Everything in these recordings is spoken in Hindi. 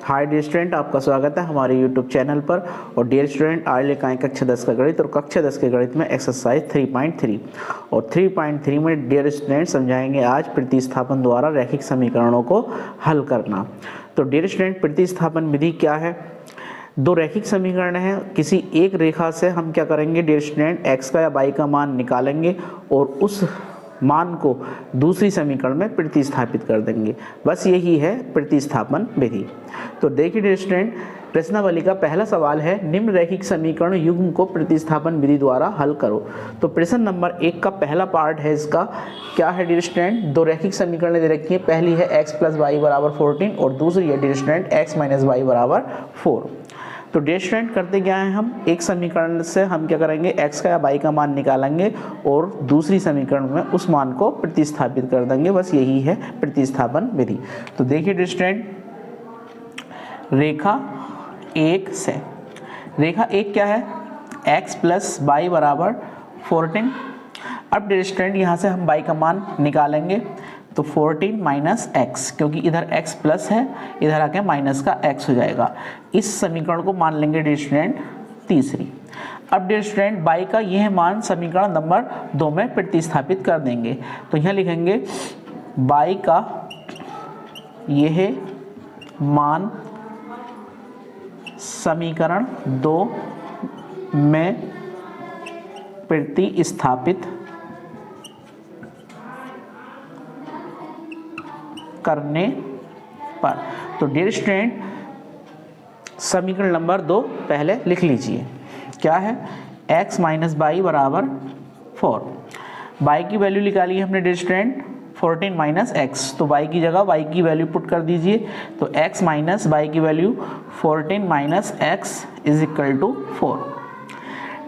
हाय डियर स्टूडेंट, आपका स्वागत है हमारे यूट्यूब चैनल पर। और डियर स्टूडेंट, आज लेकर आए कक्षा 10 का गणित और कक्षा 10 के गणित में एक्सरसाइज 3.3 और 3.3 में डियर स्टूडेंट समझाएंगे आज प्रतिस्थापन द्वारा रैखिक समीकरणों को हल करना। तो डियर स्टूडेंट, प्रतिस्थापन विधि क्या है? दो रैखिक समीकरण हैं, किसी एक रेखा से हम क्या करेंगे डियर स्टूडेंट, एक्स का या वाई का मान निकालेंगे और उस मान को दूसरी समीकरण में प्रतिस्थापित कर देंगे। बस यही है प्रतिस्थापन विधि। तो देखिए डियर स्टूडेंट, प्रश्नावली का पहला सवाल है, निम्न रैखिक समीकरण युग्म को प्रतिस्थापन विधि द्वारा हल करो। तो प्रश्न नंबर 1 का पहला पार्ट है, इसका क्या है डियर स्टूडेंट? दो रैखिक समीकरण दे रखी है, पहली है x + y = 14 और दूसरी है डियर स्टूडेंट x - y = 4। तो डियर स्टूडेंट करते क्या है, हम एक समीकरण से हम क्या करेंगे, x का या y का मान निकालेंगे और दूसरी समीकरण में उस मान को प्रतिस्थापित कर देंगे। बस यही है प्रतिस्थापन विधि। तो देखिए डियर स्टूडेंट, रेखा 1 से रेखा 1 क्या है, x + y = 14। अब डियर स्टूडेंट यहाँ से हम y का मान निकालेंगे, तो 14 - x, क्योंकि इधर x प्लस है, इधर आके माइनस का x हो जाएगा। इस समीकरण को मान लेंगे डियर स्टूडेंट तीसरी। अब डियर स्टूडेंट y का यह मान समीकरण नंबर 2 में प्रतिस्थापित कर देंगे। तो यहाँ लिखेंगे y का यह मान समीकरण 2 में प्रतिस्थापित करने पर। तो डियर स्टूडेंट, समीकरण नंबर 2 पहले लिख लीजिए। क्या है? x - y = 4। y की वैल्यू निकाली हमने डियर स्टूडेंट 14 - x, तो y की जगह y की वैल्यू पुट कर दीजिए। तो x - y की वैल्यू 14 - x = 4।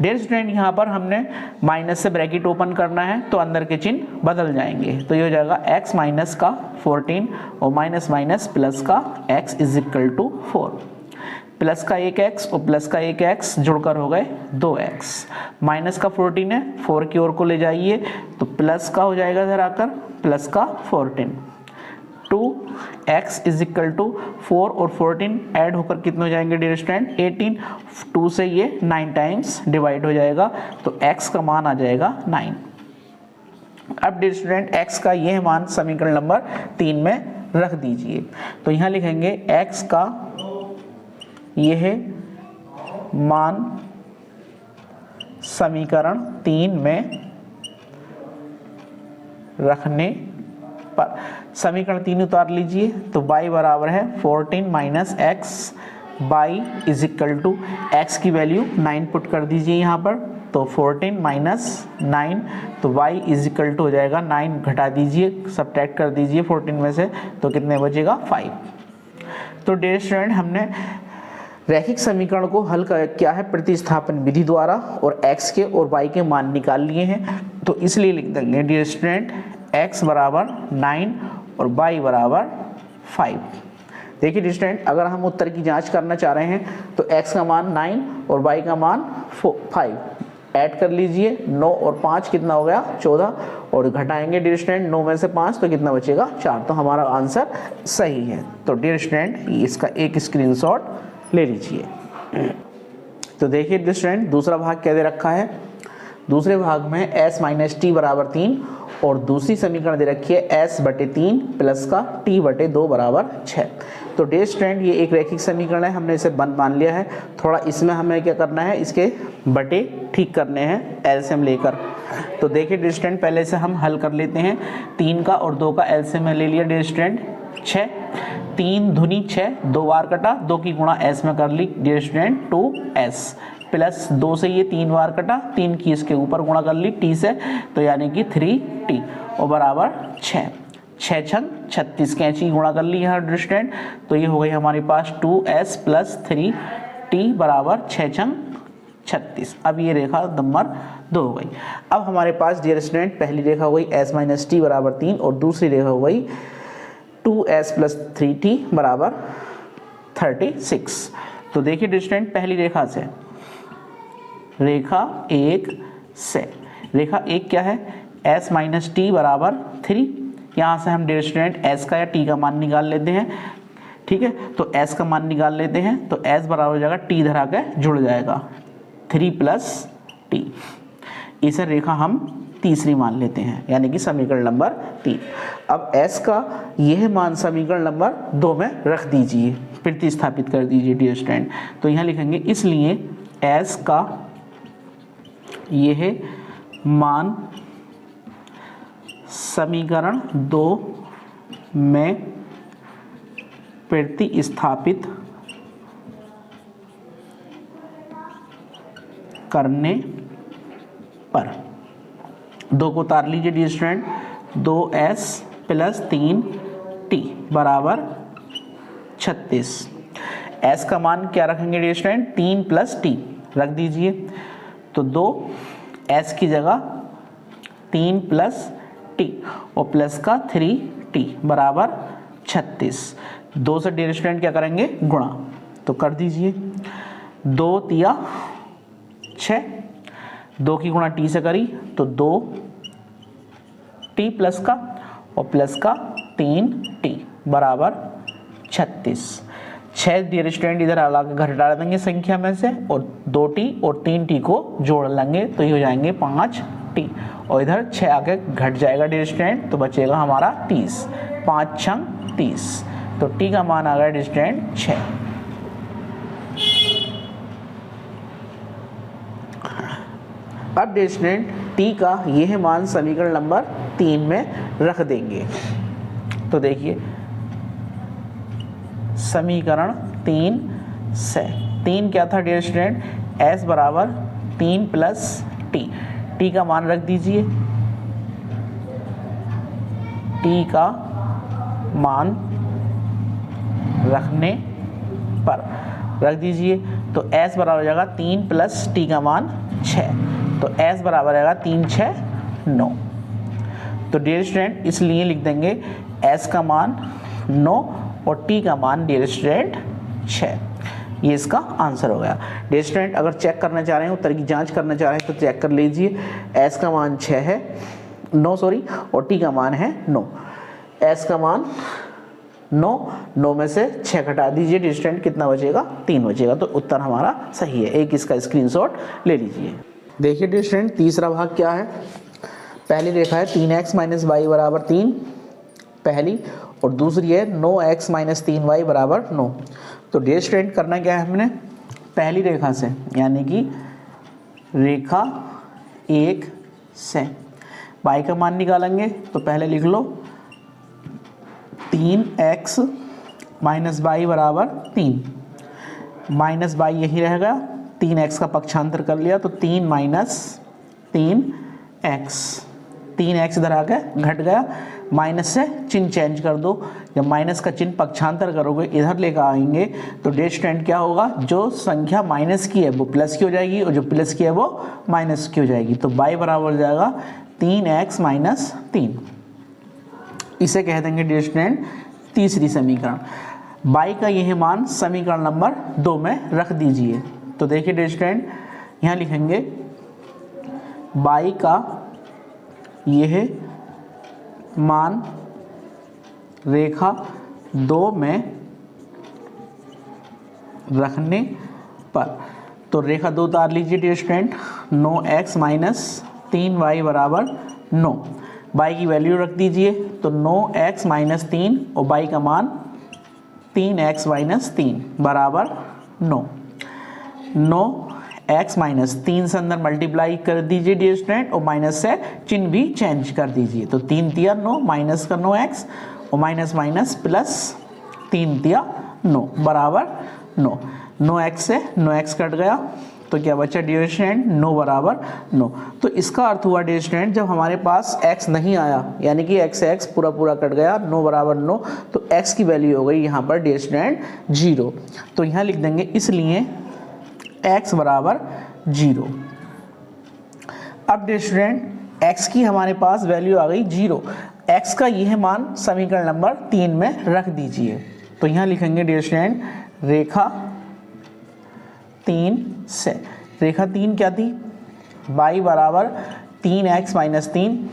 डियर स्टूडेंट, यहाँ पर हमने माइनस से ब्रैकेट ओपन करना है, तो अंदर के चिन्ह बदल जाएंगे। तो ये हो जाएगा x - का 14 और माइनस प्लस का x = 4। प्लस का एक x और प्लस का एक x जुड़कर हो गए 2x। माइनस का 14 है, 4 की ओर को ले जाइए, तो प्लस का हो जाएगा इधर आकर प्लस का 14। 2x = 4 और 14 ऐड होकर कितने हो जाएंगे डियर स्टूडेंट? 18। 2 से ये 9 टाइम्स डिवाइड हो जाएगा, तो x का मान आ जाएगा 9। अब डियर स्टूडेंट, x का यह मान समीकरण नंबर 3 में रख दीजिए। तो यहाँ लिखेंगे x का यह मान समीकरण 3 में रखने पर। समीकरण 3 उतार लीजिए, तो y बराबर है 14 - x, y = x की वैल्यू 9 पुट कर दीजिए यहाँ पर, तो 14 - 9, तो y = हो जाएगा 9 घटा दीजिए, सब्ट्रैक्ट कर दीजिए 14 में से, तो कितने बचेगा 5। तो डियर स्टूडेंट, हमने रैखिक समीकरण को हल किया है प्रतिस्थापन विधि द्वारा और x के और y के मान निकाल लिए हैं। तो इसलिए लिख देंगे डियर स्टूडेंट x = 9 और y = 5। देखिए डियर स्टूडेंट, अगर हम उत्तर की जांच करना चाह रहे हैं तो x का मान 9 और y का मान 5 ऐड कर लीजिए। 9 और 5 कितना हो गया? 14, और घटाएंगे डियर स्टूडेंट 9 में से 5, तो कितना बचेगा? 4। तो हमारा आंसर सही है। तो डियर स्टूडेंट, इसका एक स्क्रीनशॉट ले लीजिए। तो देखिए डियर स्टूडेंट, दूसरा भाग क्या दे रखा है? दूसरे भाग में s - t = 3 और दूसरी समीकरण दे रखी है s/3 प्लस का t/2 = 6। तो डियर स्टूडेंट, ये एक रैखिक समीकरण है, हमने इसे बंद मान लिया है। थोड़ा इसमें हमें क्या करना है, इसके बटे ठीक करने हैं एलसीएम लेकर। तो देखिए डियर स्टूडेंट, पहले से हम हल कर लेते हैं। 3 का और 2 का एलसीएम ले लिया डियर स्टूडेंट 6। 3 दूनी 6, 2 बार कटा, 2 की गुणा s में कर ली डियर स्टूडेंट 2s, प्लस 2 से ये 3 बार कटा, 3 की इसके ऊपर गुणा कर ली t से, तो यानी कि 3t और बराबर 6। 6 छंग 36, कैंची गुणा कर ली यहाँ डियर स्टूडेंट, तो ये हो गई हमारे पास 2s + 3t = 6 छंग 36। अब ये रेखा नंबर 2 हो गई। अब हमारे पास डियर स्टूडेंट पहली रेखा हो गई s - t = 3 और दूसरी रेखा हो गई 2s + 3t = 36। तो देखिए डियर स्टूडेंट, पहली रेखा से रेखा 1 से रेखा 1 क्या है? s - t = 3। यहाँ से हम डियर स्टूडेंट s का या t का मान निकाल लेते हैं। ठीक है, तो s का मान निकाल लेते हैं। तो s बराबर हो जाएगा t धरा के जुड़ जाएगा 3 + t। इसे रेखा हम तीसरी मान लेते हैं, यानी कि समीकरण नंबर 3। अब s का यह मान समीकरण नंबर 2 में रख दीजिए, प्रतिस्थापित कर दीजिए डियर स्टूडेंट। तो यहाँ लिखेंगे इसलिए s का यह मान समीकरण 2 में प्रतिस्थापित करने पर, 2 को उतार लीजिए डियर स्टूडेंट, 2s + 3t बराबर 36। s का मान क्या रखेंगे डियर स्टूडेंट, 3 + t रख दीजिए। तो 2s की जगह 3 + t और प्लस का 3t बराबर 36। 2 से डियर स्टूडेंट क्या करेंगे, गुणा। तो कर दीजिए, 2 तिया 6, 2 की गुणा t से करी तो 2t प्लस का और प्लस का 3t बराबर 36। 6 डियर स्टूडेंट इधर अलग घटा देंगे संख्या में से, और 2t और 3t को जोड़ लेंगे तो ये हो जाएंगे 5t, और इधर 6 आके घट जाएगा डियर स्टूडेंट, तो बचेगा हमारा 30। 5 × 30, तो t का मान आ गया डियर स्टूडेंट 6। अब डियर स्टूडेंट t का यह मान समीकरण नंबर 3 में रख देंगे। तो देखिए समीकरण 3 से 3 क्या था डियर स्टूडेंट, s बराबर 3 + t। t का मान रख दीजिए, t का मान रखने पर रख दीजिए। तो s बराबर हो जाएगा 3 + t का मान 6, तो s बराबर आएगा 3 × 6 = 9। तो डियर स्टूडेंट इसलिए लिख देंगे s का मान 9 और t का मान डियर स्टूडेंट 6। ये इसका आंसर हो गया। डियर स्टूडेंट अगर चेक करना चाह रहे हैं, उत्तर की जांच करना चाह रहे हैं तो चेक कर लीजिए। s का मान 6 है, 9 सॉरी, और t का मान है 9। s का मान 9 में से 6 घटा दीजिए डियर स्टूडेंट, कितना बचेगा, 3 बचेगा। तो उत्तर हमारा सही है। एक इसका स्क्रीनशॉट ले लीजिए। देखिए डियर स्टूडेंट तीसरा भाग क्या है। पहली रेखा है 3x - y बराबर 3 पहली, और दूसरी है 9x - 3y बराबर 9। तो डियर स्टूडेंट करना क्या है हमने, पहली रेखा से यानी कि रेखा 1 से y का मान निकालेंगे। तो पहले लिख लो 3x - y बराबर 3, माइनस y यही रहेगा, 3x का पक्षांतर कर लिया तो 3 - 3x, 3x इधर आ गया घट गया, माइनस से चिन्ह चेंज कर दो। जब माइनस का चिन्ह पक्षांतर करोगे इधर लेकर आएंगे तो डियर स्टूडेंट क्या होगा, जो संख्या माइनस की है वो प्लस की हो जाएगी और जो प्लस की है वो माइनस की हो जाएगी। तो y बराबर हो जाएगा 3x - 3। इसे कह देंगे डियर स्टूडेंट तीसरी समीकरण। y का यह मान समीकरण नंबर 2 में रख दीजिए। तो देखिए डियर स्टूडेंट यहाँ लिखेंगे y का यह मान रेखा 2 में रखने पर, तो रेखा 2 उतार लीजिए डियर स्टूडेंट, 9x - 3y बराबर 9। y की वैल्यू रख दीजिए, तो 9x - 3 और y का मान 3x - 3 बराबर 9। 9x - 3 से अंदर मल्टीप्लाई कर दीजिए डियर स्टूडेंट, और माइनस से चिन्ह भी चेंज कर दीजिए। तो 3 × 3 = 9 माइनस का 9x और माइनस माइनस प्लस 3 × 3 = 9 बराबर 9। 9x से 9x कट गया तो क्या बचा डियर स्टूडेंट, 9 बराबर 9। तो इसका अर्थ हुआ डियर स्टूडेंट जब हमारे पास x नहीं आया, यानी कि x से x पूरा कट गया, 9 बराबर 9, तो x की वैल्यू हो गई यहाँ पर डियर स्टूडेंट 0। तो यहाँ लिख देंगे इसलिए x बराबर 0। अब डियर स्टूडेंट x की हमारे पास वैल्यू आ गई 0। x का यह मान समीकरण नंबर 3 में रख दीजिए। तो यहाँ लिखेंगे डियर स्टूडेंट रेखा 3 से, रेखा 3 क्या थी, y बराबर 3x - 3,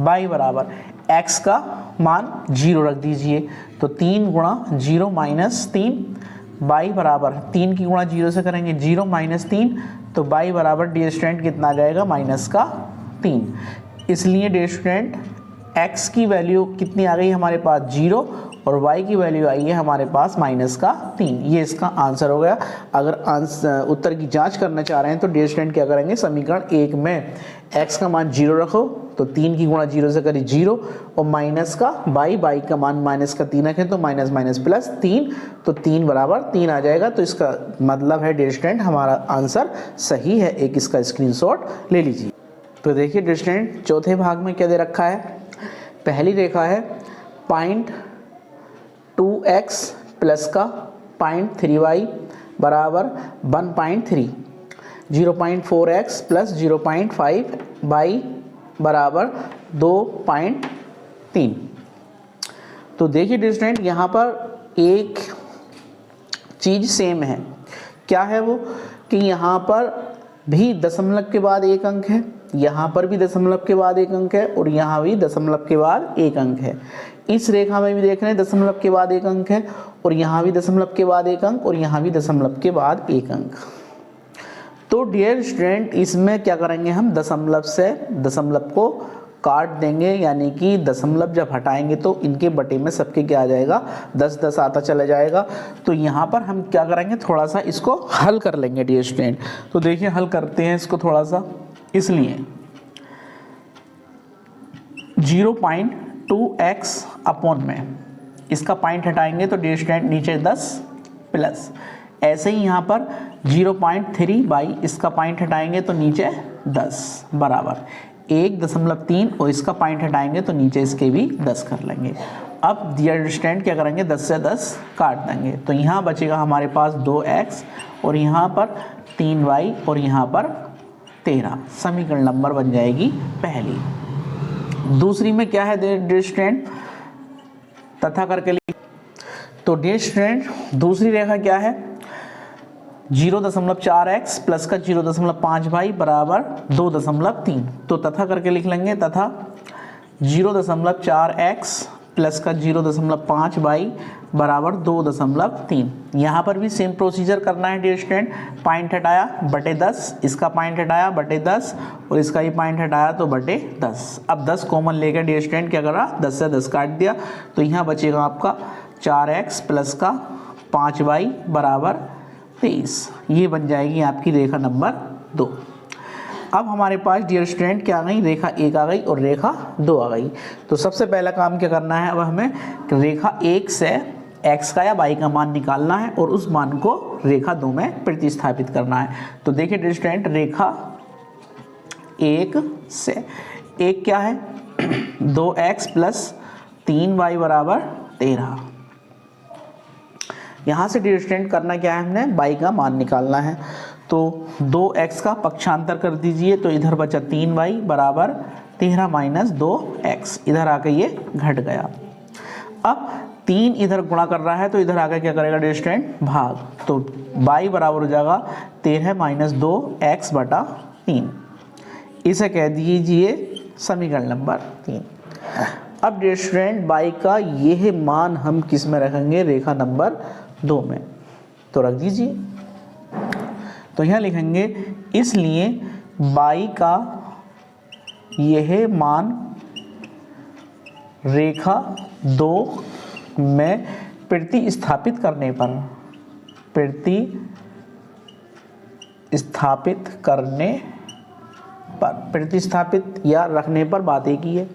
y बराबर x का मान 0 रख दीजिए। तो 3 गुणा 0 माइनस 3 y बराबर 3 की गुणा 0 से करेंगे 0 माइनस 3, तो y बराबर डियर स्टूडेंट कितना आ जाएगा माइनस का 3। इसलिए डियर स्टूडेंट x की वैल्यू कितनी आ गई हमारे पास 0 और y की वैल्यू आई है हमारे पास माइनस का 3। ये इसका आंसर हो गया। अगर उत्तर की जांच करना चाह रहे हैं तो डियर स्टूडेंट क्या करेंगे, समीकरण 1 में x का मान 0 रखो, तो 3 की गुणा 0 से करी 0 और माइनस का y का मान माइनस का 3 रखें तो माइनस माइनस प्लस 3, तो 3 बराबर 3 आ जाएगा। तो इसका मतलब है डियर स्टूडेंट हमारा आंसर सही है। एक इसका स्क्रीनशॉट ले लीजिए। तो देखिए डियर स्टूडेंट चौथे भाग में क्या दे रखा है। पहली रेखा है 0.2x प्लस का 0.3y बराबर 1.3, 0.4x प्लस 0.5y बराबर 2.3। तो देखिए डियर स्टूडेंट यहाँ पर एक चीज़ सेम है। क्या है वो कि यहाँ पर भी दशमलव के बाद एक अंक है, यहाँ पर भी दशमलव के बाद एक अंक है और यहाँ भी दशमलव के बाद एक अंक है। इस रेखा में भी देख रहे हैं दशमलव के बाद एक अंक है और यहाँ भी दशमलव के बाद एक अंक और यहाँ भी दशमलव के बाद एक अंक। तो डियर स्टूडेंट इसमें क्या करेंगे, हम दशमलव से दशमलव को काट देंगे, यानी कि दशमलव जब हटाएंगे तो इनके बटे में सबके क्या आ जाएगा 10 10 आता चला जाएगा। तो यहाँ पर हम क्या करेंगे, थोड़ा सा इसको हल कर लेंगे डियर स्टूडेंट। तो देखिए हल करते हैं इसको थोड़ा सा। इसलिए 0.2x अपॉन में इसका पॉइंट हटाएंगे तो डियर स्टूडेंट नीचे 10 प्लस, ऐसे ही यहाँ पर 0.3 इसका पॉइंट हटाएंगे तो नीचे 10 बराबर 1.3 और इसका पॉइंट हटाएंगे तो नीचे इसके भी 10 कर लेंगे। अब डियर स्टूडेंट क्या करेंगे, 10 से 10 काट देंगे तो यहाँ बचेगा हमारे पास 2x और यहाँ पर 3y और यहाँ पर 13। समीकरण नंबर बन जाएगी पहली। दूसरी में क्या है डियर स्टूडेंट, तथा करके लिख। तो डियर स्टूडेंट दूसरी रेखा क्या है, 0.4x प्लस का 0.5y बराबर 2.3। तो तथा करके लिख लेंगे, तथा 0.4x प्लस का 0.5y बराबर 2.3। यहाँ पर भी सेम प्रोसीजर करना है डियर स्टूडेंट। पॉइंट हटाया बटे 10, इसका पॉइंट हटाया बटे 10 और इसका ही पॉइंट हटाया तो बटे 10। अब 10 कॉमन लेकर डियर स्टूडेंट क्या करा, 10 से 10 काट दिया तो यहाँ बचेगा आपका 4x प्लस का 5y बराबर 23। ये बन जाएगी आपकी रेखा नंबर 2। अब हमारे पास डियर स्टूडेंट क्या आ गई, रेखा 1 आ गई और रेखा 2 आ गई। तो सबसे पहला काम क्या करना है, अब हमें रेखा 1 से x का या y का मान निकालना है और उस मान को रेखा 2 में प्रतिस्थापित करना है। तो देखिए डियर स्टूडेंट रेखा 1 से, एक क्या है 2x प्लस 3y बराबर 13। यहाँ से डियर स्टूडेंट करना क्या है, हमने y का मान निकालना है। तो 2x का पक्षांतर कर दीजिए तो इधर बचा 3y बराबर 13 माइनस 2x, इधर आकर ये घट गया। अब 3 इधर गुणा कर रहा है तो इधर आकर क्या करेगा डियर स्टूडेंट भाग, तो y बराबर हो जाएगा 13 माइनस 2x बटा 3। इसे कह दीजिए समीकरण नंबर 3। अब डियर स्टूडेंट y का यह मान हम किस में रखेंगे, रेखा नंबर 2 में। तो रख दीजिए, तो यहाँ लिखेंगे इसलिए y का यह मान रेखा 2 में प्रतिस्थापित करने पर, प्रतिस्थापित या रखने पर बात एक ही है।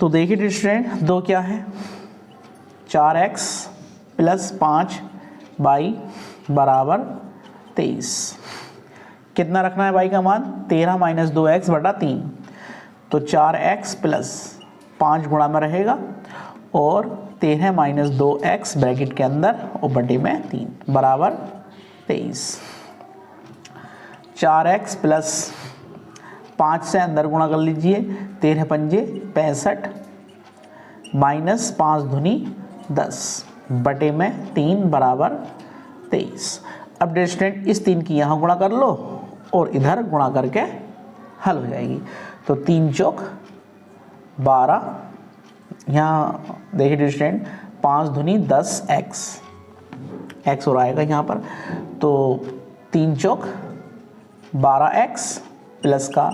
तो देखिए डियर स्टूडेंट 2 क्या है, 4x प्लस 5y बराबर 23। कितना रखना है y का मान, 13 माइनस 2x बटा 3। तो 4x प्लस 5 गुणा में रहेगा और 13 माइनस 2x ब्रैकेट के अंदर और बटे में 3 बराबर 23। 4x प्लस 5 से अंदर गुणा कर लीजिए, 13 पंजे 65 माइनस 5 दूनी 10 बटे में 3 बराबर 23। अब डियर स्टूडेंट इस 3 की यहाँ गुणा कर लो और इधर गुणा करके हल हो जाएगी। तो 3 चौक 12, यहाँ देखिए डियर स्टूडेंट 5 दूनी 10 एक्स और आएगा यहाँ पर, तो 3 चौक 12x प्लस का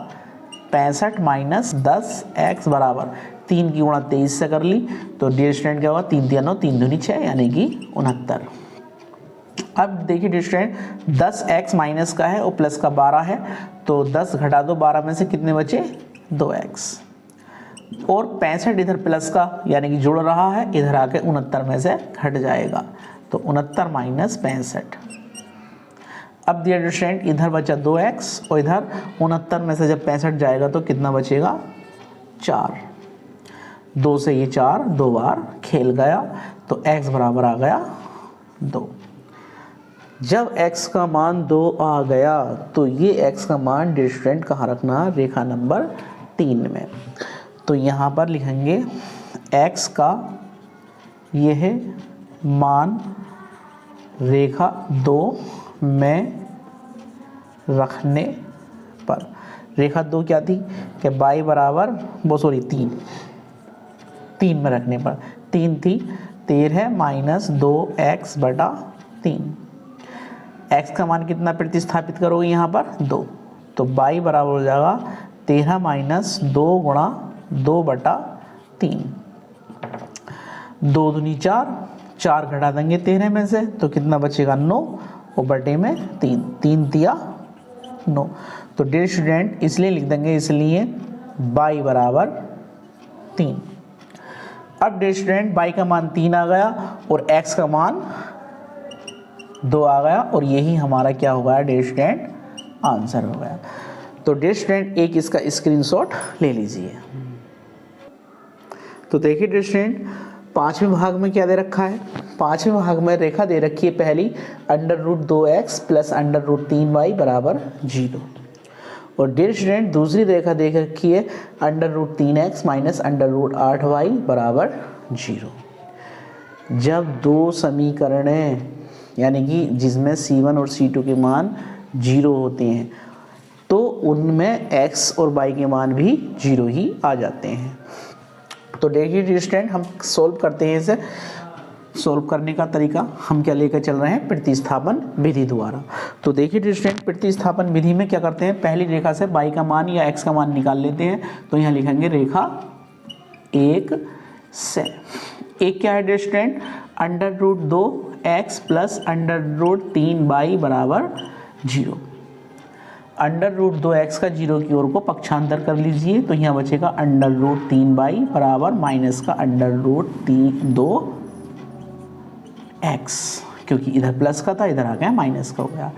65 माइनस 10x बराबर 3 की गुणा 23 से कर ली, तो डियर स्टूडेंट क्या होगा 3 3 9 3 दूनी 6 यानी कि 69। अब देखिए डियर स्टूडेंट 10x माइनस का है और प्लस का 12 है, तो 10 घटा दो 12 में से कितने बचे 2x, और 65 इधर प्लस का यानी कि जुड़ रहा है, इधर आके 69 में से घट जाएगा, तो 69 माइनस 65। अब डियर स्टूडेंट इधर बचा 2x और इधर 69 में से जब 65 जाएगा तो कितना बचेगा 4, 2 से ये 4 2 बार खेल गया, तो x बराबर आ गया 2। जब x का मान 2 आ गया तो ये x का मान डियर स्टूडेंट कहाँ रखना, रेखा नंबर 3 में। तो यहाँ पर लिखेंगे x का यह मान रेखा 2 में रखने पर, रेखा 2 क्या थी कि y बराबर 3 में रखने पर 3 थी, 13 माइनस 2x बटा 3। x का मान कितना प्रतिस्थापित करोगे यहाँ पर 2, तो y बराबर हो जाएगा 13 माइनस 2 गुणा 2 बटा 3, 2 दूनी 4, 4 घटा देंगे 13 में से तो कितना बचेगा 9 और बटे में 3, 3 दिया 9। तो डियर स्टूडेंट इसलिए लिख देंगे, इसलिए y बराबर 3। अब डियर स्टूडेंट y का मान 3 आ गया और x का मान 2 आ गया, और यही हमारा क्या हो गया डियर स्टूडेंट आंसर हो गया। तो डियर स्टूडेंट एक इसका स्क्रीनशॉट ले लीजिए। तो देखिए डियर स्टूडेंट 5वें भाग में क्या दे रखा है, 5वें भाग में रेखा दे रखी है पहली √2x प्लस √3y बराबर 0, और डियर स्टूडेंट दूसरी रेखा दे रखी है √3x माइनस √8y बराबर 0। जब दो समीकरणें यानी कि जिसमें C1 और C2 के मान 0 होते हैं तो उनमें x और y के मान भी 0 ही आ जाते हैं। तो देखिए डियर स्टूडेंट हम सोल्व करते हैं, इसे सोल्व करने का तरीका हम क्या लेकर चल रहे हैं, प्रतिस्थापन विधि द्वारा। तो देखिए डियर स्टूडेंट प्रतिस्थापन विधि में क्या करते हैं, पहली रेखा से y का मान या x का मान निकाल लेते हैं। तो यहाँ लिखेंगे रेखा 1 से, एक क्या है dear student √2x plus √3y बराबर 0। √2x का 0 की ओर को पक्षांतर कर लीजिए, तो यहाँ बचेगा √3y बराबर माइनस का √2x, क्योंकि इधर प्लस का था इधर आ गया माइनस का हो गया।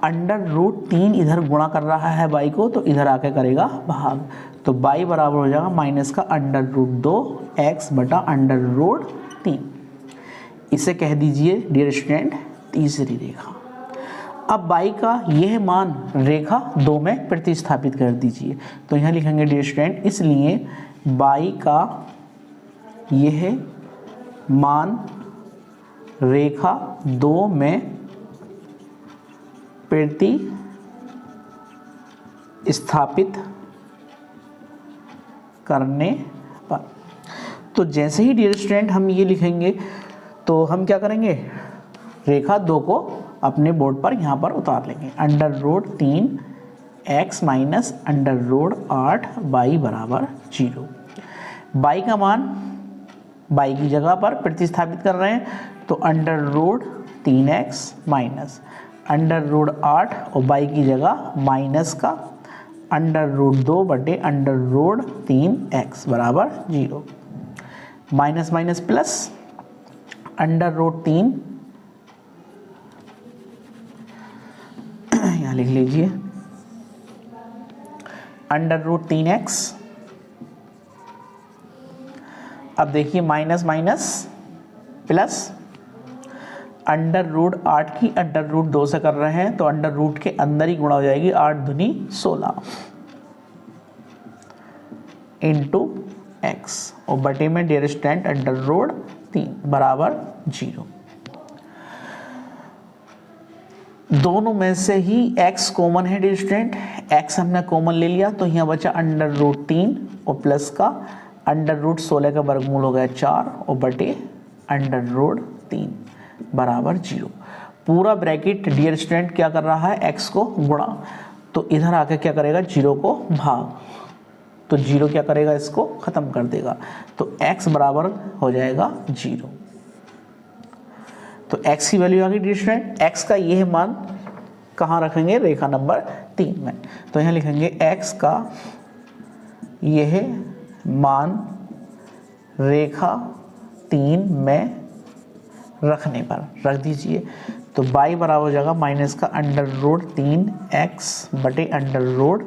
√3 इधर गुणा कर रहा है y को, तो इधर आके करेगा भाग, तो y बराबर हो जाएगा माइनस का √2x बटा √3। इसे कह दीजिए डियर स्टूडेंट तीसरी रेखा। अब y का यह मान रेखा 2 में प्रतिस्थापित कर दीजिए, तो यहाँ लिखेंगे डियर स्टूडेंट इसलिए y का यह मान रेखा 2 में प्रतिस्थापित करने पर। तो जैसे ही डियर स्टूडेंट हम ये लिखेंगे तो हम क्या करेंगे, रेखा 2 को अपने बोर्ड पर यहाँ पर उतार लेंगे। √3x माइनस √8y बराबर 0। y का मान y की जगह पर प्रतिस्थापित कर रहे हैं, तो √3x माइनस √8 और y की जगह माइनस का √2 बटे √3x बराबर 0। माइनस माइनस प्लस √3 यहाँ लिख लीजिए √3x। अब देखिए माइनस माइनस प्लस √8 की √2 से कर रहे हैं, तो √ के अंदर ही गुणा हो जाएगी, 8 दूनी 16 इंटू x और बटे में डियर स्टूडेंट √3 बराबर 0। दोनों में से ही x कॉमन है डियर स्टूडेंट, x हमने कॉमन ले लिया, तो यहाँ बचा √3 और प्लस का अंडर रूट 16 का वर्गमूल हो गया 4 और बटे अंडर रूट 3 बराबर 0। पूरा ब्रैकेट डियर स्टूडेंट क्या कर रहा है, x को गुणा, तो इधर आके क्या करेगा 0 को भाग, तो 0 क्या करेगा इसको खत्म कर देगा, तो x बराबर हो जाएगा 0। तो x की वैल्यू आ गई डियर स्टूडेंट। x का यह मान कहाँ रखेंगे, रेखा नंबर 3 में, तो यहाँ लिखेंगे x का यह मान रेखा 3 में रखने पर रख दीजिए, तो y बराबर हो जाएगा माइनस का अंडर रूट 3x बटे अंडर रूट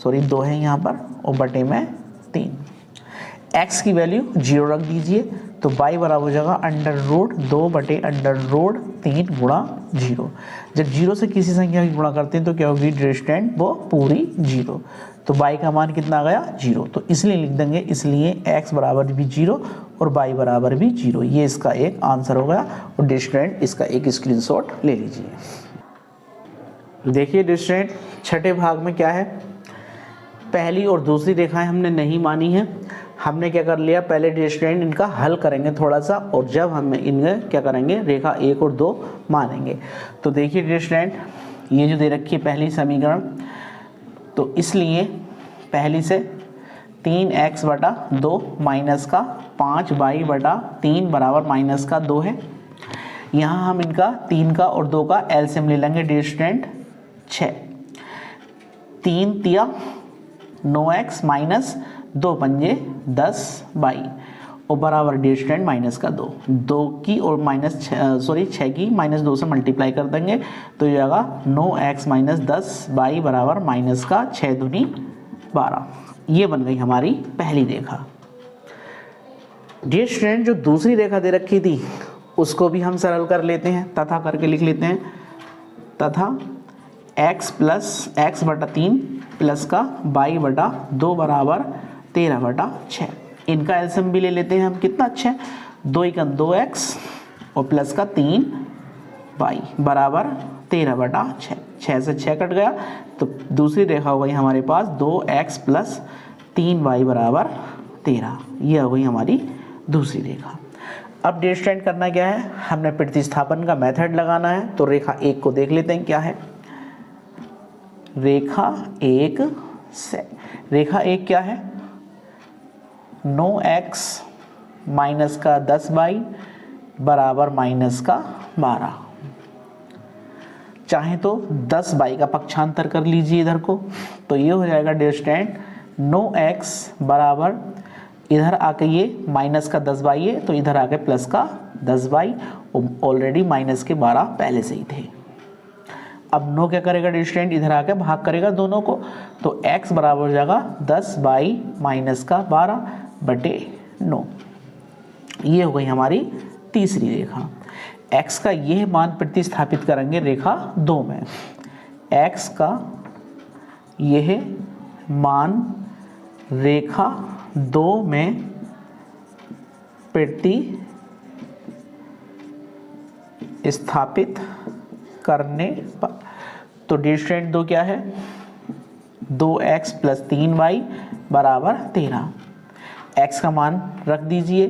2 है यहाँ पर और बटे में 3। x की वैल्यू 0 रख दीजिए, तो y बराबर हो जाएगा अंडर रूट 2 बटे अंडर रूट 3 गुणा 0। जब 0 से किसी संख्या की गुणा करते हैं तो क्या होगी डियर स्टूडेंट, वो पूरी 0, तो y का मान कितना आ गया 0, तो इसलिए लिख देंगे, इसलिए x बराबर भी 0 और y बराबर भी 0, ये इसका एक आंसर हो गया। और डियर स्टूडेंट इसका एक स्क्रीनशॉट ले लीजिए। देखिए डियर स्टूडेंट छठे भाग में क्या है, पहली और दूसरी रेखाएं हमने नहीं मानी है, हमने क्या कर लिया, पहले डियर स्टूडेंट इनका हल करेंगे थोड़ा सा, और जब हम इनमें क्या करेंगे रेखा 1 और 2 मानेंगे। तो देखिए डियर स्टूडेंट ये जो दे रखी है पहली समीकरण, तो इसलिए पहली से 3x बटा 2 माइनस का 5y बटा 3 बराबर माइनस का 2 है। यहाँ हम इनका 3 का और 2 का एलसीएम ले लेंगे डियर स्टूडेंट 6, 3 तिया 9x माइनस 2 पंजे 10y और बराबर डियर स्टूडेंट माइनस का 2 की और छः की माइनस 2 से मल्टीप्लाई कर देंगे, तो ये आएगा 9x माइनस 10y बराबर माइनस का 6 दूनी 12। ये बन गई हमारी पहली रेखा। डियर स्टूडेंट जो दूसरी रेखा दे रखी थी उसको भी हम सरल कर लेते हैं, तथा करके लिख लेते हैं, तथा x प्लस x बटा 3 प्लस का y बटा 2 बराबर 13 बटा 6। इनका एलसीएम भी ले लेते हैं हम, कितना अच्छा है, 2 × 2x और प्लस का 3y बराबर 13 बटा 6, 6 से 6 कट गया, तो दूसरी रेखा हो गई हमारे पास 2x प्लस 3y बराबर 13, ये हो गई हमारी दूसरी रेखा। अब डियर स्टूडेंट करना क्या है, हमने प्रतिस्थापन का मेथड लगाना है, तो रेखा 1 को देख लेते हैं क्या है। रेखा 1 से रेखा 1 क्या है, 9x माइनस का 10y बराबर माइनस का 12। चाहे तो 10y का पक्षांतर कर लीजिए इधर को, तो ये हो जाएगा डियर स्टूडेंट 9x बराबर इधर आके ये माइनस का 10y है, तो इधर आके प्लस का 10y, ऑलरेडी माइनस के 12 पहले से ही थे। अब 9 क्या करेगा डियर स्टूडेंट, इधर आके भाग करेगा दोनों को, तो x बराबर हो जाएगा 10y माइनस का 12 बटे 9। ये हो गई हमारी तीसरी रेखा। x का यह मान प्रतिस्थापित करेंगे रेखा 2 में, x का यह मान रेखा 2 में प्रतिस्थापित करने पर, तो डियर स्टूडेंट 2 क्या है, 2x प्लस 3y बराबर 13। x का मान रख दीजिए,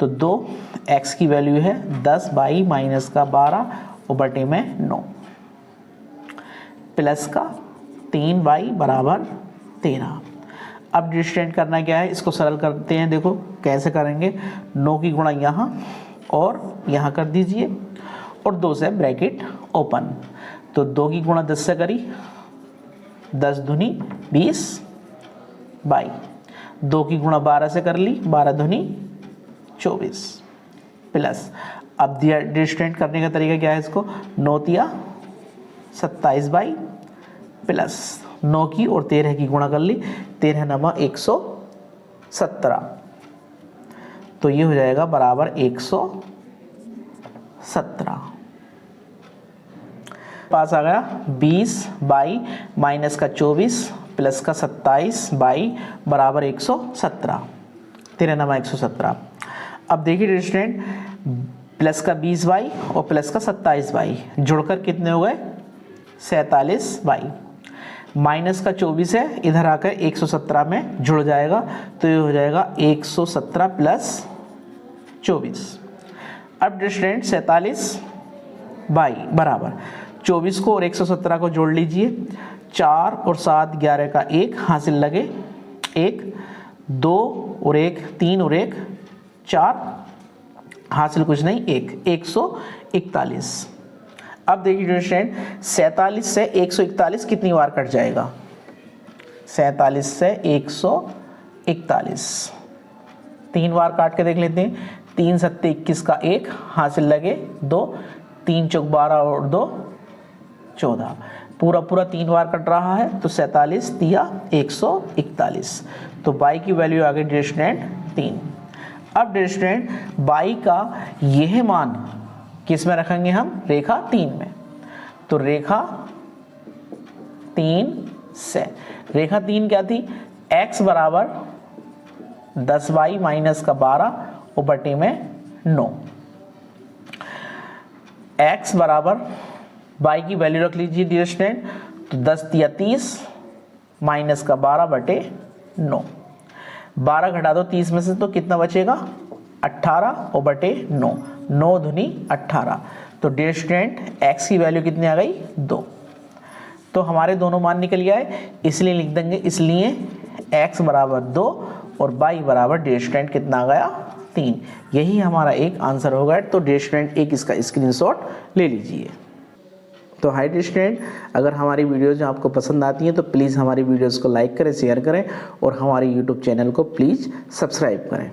तो 2x की वैल्यू है 10y माइनस का 12 और बटे में 9 प्लस का 3y बराबर 13। अब डियर स्टूडेंट करना क्या है, इसको सरल करते हैं, देखो कैसे करेंगे, 9 की गुणा यहाँ और यहाँ कर दीजिए और 2 से ब्रैकेट ओपन, तो 2 की गुणा 10 से करी, 10 दूनी 20 बाई 2 की गुणा 12 से कर ली, 12 दूनी 24 प्लस, अब डियर स्टूडेंट करने का तरीका क्या है, इसको 9 तिया 27 बाई प्लस 9 की और 13 की गुणा कर ली, 13 नमा 117, तो ये हो जाएगा बराबर 117। पास आ गया 20 बाई माइनस का 24 प्लस का 27 बाई बराबर 117, 13 नमा 117। अब देखिए डियर स्टूडेंट प्लस का 20 बाई और प्लस का 27 बाई जुड़कर कितने हो गए 47 बाई, माइनस का 24 है, इधर आकर 117 में जुड़ जाएगा, तो ये हो जाएगा 117 प्लस 24। अब डिस्टेंट 47 बाई बराबर 24 को और 117 को जोड़ लीजिए, 4 और 7 11 का 1 हासिल लगे 1, 2 और 1 3 और 1 4 हासिल कुछ नहीं 1, 141। अब देखिए स्टूडेंट 47 से 141 कितनी बार कट जाएगा, 47 से 141 3 बार काट के देख लेते हैं। 3 7 21 का 1 हासिल लगे 2, 3 चौक 12 और 2 14, पूरा 3 बार कट रहा है, तो 47 दिया 141, तो बाई की वैल्यू आ गई डिस्टेंट 3। अब डिस्टेंट बाई का यह मान किस में रखेंगे हम, रेखा 3 में, तो रेखा 3 से, रेखा 3 क्या थी, x बराबर 10 बाई माइनस का 12 और बटे में 9, x बराबर बाई की वैल्यू रख लीजिए डियर स्टूडेंट, तो 10 या 30 माइनस का 12 बटे 9, 12 घटा दो 30 में से तो कितना बचेगा 18 और बटे 9, 9 दूनी 18, तो डियर स्टूडेंट x की वैल्यू कितनी आ गई 2। तो हमारे दोनों मान निकल गए, इसलिए लिख देंगे, इसलिए x बराबर 2 और y बराबर डियर स्टूडेंट कितना आ गया 3। यही हमारा एक आंसर होगा। तो डियर स्टूडेंट एक इसका स्क्रीनशॉट ले लीजिए। तो हाय डियर स्टूडेंट, अगर हमारी वीडियोज़ आपको पसंद आती हैं तो प्लीज़ हमारी वीडियोज़ को लाइक करें, शेयर करें और हमारे यूट्यूब चैनल को प्लीज़ सब्सक्राइब करें।